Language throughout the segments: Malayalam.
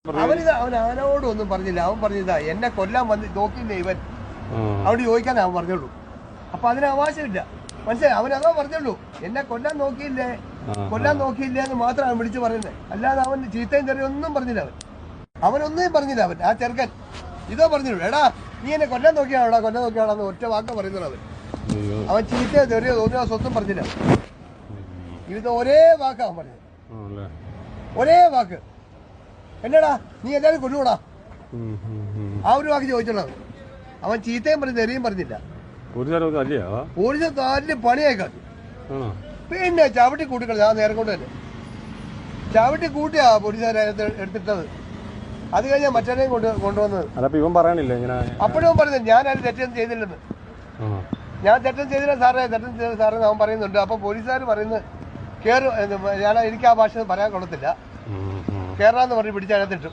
അവൻ ആനോടൊന്നും പറഞ്ഞില്ല. അവൻ പറഞ്ഞതാ എന്നെ കൊല്ലാൻ വന്ന് നോക്കിയില്ലേ ഇവൻ, അവിടെ ചോദിക്കാൻ അവൻ പറഞ്ഞോളൂ. അപ്പൊ അതിന് അവകാശമില്ല. മനസ്സിലായി? അവൻ അതാ പറഞ്ഞോളൂ, എന്നെ കൊല്ലാൻ നോക്കിയില്ലേ എന്ന് മാത്രം അവൻ വിളിച്ചു പറയുന്നത്. അല്ലാതെ അവൻ ചീത്തയും തെറിയും ഒന്നും പറഞ്ഞില്ല. അവനൊന്നും പറഞ്ഞില്ല. ആ ചെറുക്കൻ ഇതോ പറഞ്ഞോളൂ, എടാ നീ എന്നെ കൊല്ലാൻ നോക്കിയാണോന്ന് ഒറ്റ വാക്ക പറയുന്നത്. അവൻ ചീത്തയോ തെറിയോ തോന്നിയോ സ്വത്തും പറഞ്ഞില്ല. ഇത് ഒരേ വാക്ക അവൻ പറഞ്ഞത്, ഒരേ വാക്ക്. എന്നടാ നീ എല്ലാവരും കൊല്ലുകൂടാ, ആ ഒരു വാക്ക് ചോദിച്ചോളൂ. അവൻ ചീത്തയും പറഞ്ഞു തെറിയും പറഞ്ഞില്ല. പോലീസ് കാലിന് പണിയായിക്കാ. പിന്നെ ചവിട്ടി കൂട്ടിക്കളി. ആ നേരം കൊണ്ട് തന്നെ ചവിട്ടി കൂട്ടിയാ പോലീസുകാരെ എടുത്തിട്ടത്. അത് കഴിഞ്ഞാൽ മറ്റേനെയും കൊണ്ടുവന്നത്. അപ്പോഴും പറഞ്ഞത് ഞാൻ അത് തെറ്റൊന്നും ചെയ്തില്ലെന്ന്. ഞാൻ തെറ്റം ചെയ്തില്ല സാറേ, അവൻ പറയുന്നുണ്ട്. അപ്പൊ പോലീസുകാർ പറയുന്നത് എനിക്ക് ആ ഭാഷ പറയാൻ കൊള്ളത്തില്ല. കേരളാന്ന് പറഞ്ഞ് പിടിച്ചകത്തിട്ടു.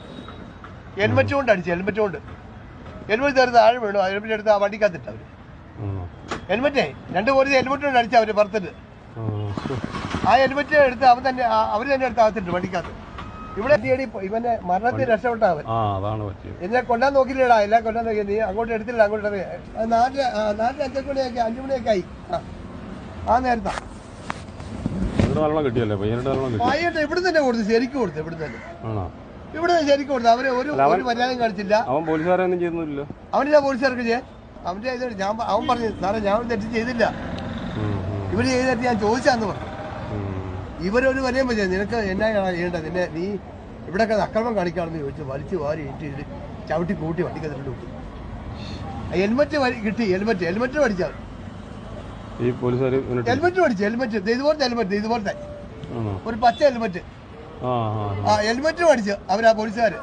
ഹെൽമെറ്റ് കൊണ്ട് അടിച്ചു. ഹെൽമെറ്റ് തീർത്ത് താഴെ വീണു. ഹെൽമെറ്റ് എടുത്ത് ആ വണ്ടിക്കകത്തിട്ട് അവര്. ഹെൽമെറ്റേ 2 പോലീസ് ഹെൽമെറ്റ് കൊണ്ട് അടിച്ചു അവര് പുറത്തിട്ട്. ആ ഹെൽമെറ്റ് എടുത്ത് അവര് തന്നെ എടുത്ത് അകത്തിട്ട് വണ്ടിക്കകത്ത്. ഇവിടെ ഇവന്റെ മരണത്തിൽ രക്ഷപ്പെട്ട അവൻ. എന്നെ കൊല്ലാൻ നോക്കില്ലേടാ, എല്ലാം കൊല്ലാൻ നോക്കി. നീ അങ്ങോട്ട് എടുത്തില്ല, അങ്ങോട്ട് നാട്ടിൽ 5 മണിയൊക്കെ ആയി. ആ നേരത്താ പയ്യട്ടെ ഇവിടെ തന്നെ കൊടുത്തു, ശരിക്കും കൊടുത്തു. ഇവിടെ ശരിക്കും കൊടുത്തു. അവര് ഒരു മര്യാദയും കാണിച്ചില്ല. അവനില്ല പോലീസുകാർക്ക് ചെയ്യാൻ. അവൻ പറഞ്ഞു സാറേ ഞാൻ തെറ്റ് ചെയ്തില്ല, ഇവര് ചെയ്തിട്ട് ഞാൻ ചോദിച്ചാന്ന് പറഞ്ഞു. ഇവരൊരു വരെയും പറ്റില്ല. നിനക്ക് എന്നാ ചെയ്യേണ്ടത്, നീ ഇവിടെയൊക്കെ അക്രമം കാണിക്കാണെന്ന് ചോദിച്ചു. വലിച്ചു വാരി ഇട്ട് ചവിട്ടി കൂട്ടി വണ്ടിക്കകത്തിട്ട് വിട്ടു. ഹെൽമെറ്റ് കിട്ടി. ഹെൽമെറ്റ് പഠിച്ചാൽ ഇതുപോലത്തെ ഒരു പച്ച ഹെൽമെറ്റ്. ഹെൽമെറ്റ് പഠിച്ചു അവരാ പോലീസുകാര്.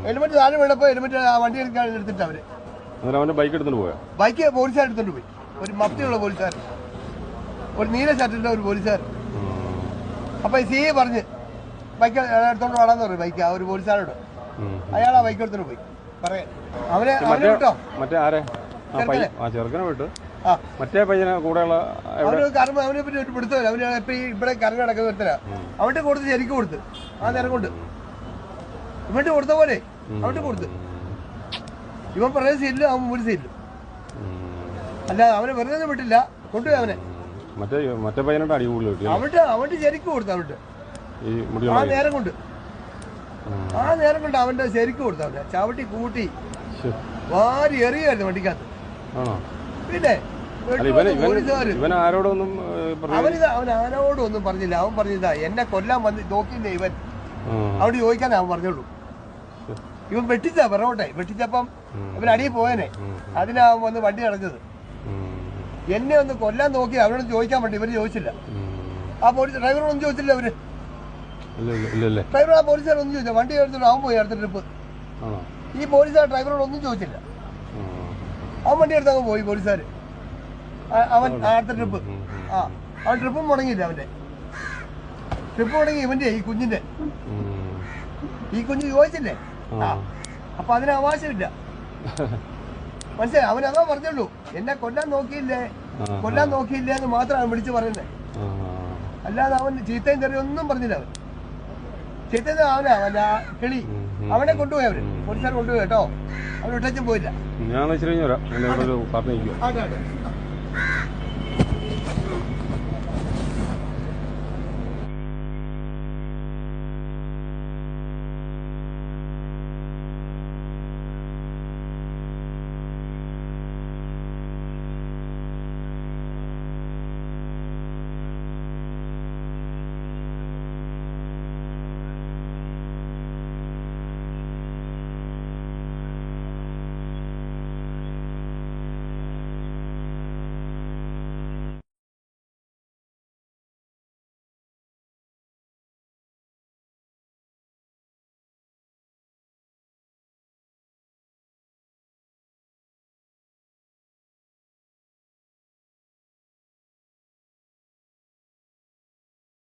ഹെൽമെറ്റ് താഴെ വീണപ്പോ ഹെൽമെറ്റ് ആ വണ്ടി എടുത്തിട്ട് അവര് ബൈക്ക് പോലീസുകാർ എടുത്തോണ്ട് പോയി. ഒരു മഫ്തിയുള്ള പോലീസുകാർ, ഒരു നീല ഷർട്ടിന്റെ ഒരു പോലീസുകാർ. അപ്പൊ സി പറഞ്ഞ് ബൈക്ക് എടുത്തോണ്ട് വേണമെന്ന് പറയും. ബൈക്ക് ആ ഒരു പോലീസുകാരോട് അയാൾ ആ ബൈക്ക് എടുത്തോണ്ട് പോയി പറയാൻ. അവനെ വിട്ടോ. മറ്റേ പയ്യനെ കൂടെയുള്ള അവന് അവനെ പറ്റി ഒരു പിടുത്തമില്ല. അവന് ഇപ്പൊ ഇവിടെ കറങ്ങി നടക്കുന്ന ഒരുത്തരാ. അവന്റെ കൊടുത്ത് ശരിക്കും കൊടുത്ത്. ആ നേരം കൊണ്ട് ഇവന്റെ കൊടുത്ത പോലെ അവന്റെ കൊടുത്ത്. ഇവൻ പറയുന്ന സീറ്റില് അവൻ ഒരു സീറ്റിലും. അല്ല അവനെ വെറുതെ വിട്ടില്ല, കൊണ്ടുപോയി അവനെ. അവന്റെ ശരിക്കും കൊടുത്തു. അവന്റെ ആ നേരം കൊണ്ട് അവന്റെ ശരിക്കും കൊടുത്തു. അവന്റെ ചവിട്ടി കൂട്ടി വാരി എറിയായിരുന്നു വണ്ടിക്കകത്ത്. പിന്നെ അവൻ ആരോടൊന്നും പറഞ്ഞില്ല. അവൻ പറഞ്ഞതാ എന്നെ കൊല്ലാൻ വന്ന് നോക്കിയില്ലേ ഇവൻ, അവിടെ ചോദിക്കാൻ അവൻ പറഞ്ഞോളൂ. ഇവൻ വെട്ടിച്ചാ പിറകോട്ടെ. വെട്ടിച്ചപ്പം ഇവൻ അടിയിൽ പോയനെ. അതിനാ അവൻ വന്ന് വണ്ടി അടഞ്ഞത്. എന്നെ ഒന്ന് കൊല്ലാൻ നോക്കി അവരോട് ചോദിക്കാൻ വേണ്ടി ഇവര് ചോദിച്ചില്ല. ആ പോലീസ് ഡ്രൈവറോടൊന്നും ചോദിച്ചില്ല. അവര് ഡ്രൈവർ ആ പോലീസുകാരൊന്നും ചോദിച്ചില്ല. വണ്ടി എടുത്തിട്ട് അവൻ പോയി അടുത്ത ട്രിപ്പ്. ഈ പോലീസുകാർ ഡ്രൈവറോടൊന്നും ചോദിച്ചില്ല. അവൻ വണ്ടി എടുത്ത് അവൻ പോയി. പോലീസുകാർ അവൻ അടുത്ത ട്രിപ്പ്. അവൻ ട്രിപ്പും മുടങ്ങിയില്ല. അവന്റെ ട്രിപ്പ് മുടങ്ങി ഇവന്റെ ഈ കുഞ്ഞിന്റെ. ഈ കുഞ്ഞ് ചോദിച്ചില്ലേ. അപ്പൊ അതിന് അവകാശമില്ല. മനസ്സിലായി? അവൻ അതാ പറഞ്ഞോളൂ, എന്നെ കൊല്ലാൻ നോക്കിയില്ലേ എന്ന് മാത്രം അവൻ വിളിച്ചു പറയുന്നത്. അല്ലാതെ അവൻ ചീത്തയും തെറിയും ഒന്നും പറഞ്ഞില്ല. അവൻ ചീത്ത അവനാ കിളി. അവനെ കൊണ്ടുപോയി. അവര് പോലീസുകാർ കൊണ്ടുപോയി കേട്ടോ. അവൻ ഒറ്റച്ചും പോയില്ല. ഞാൻ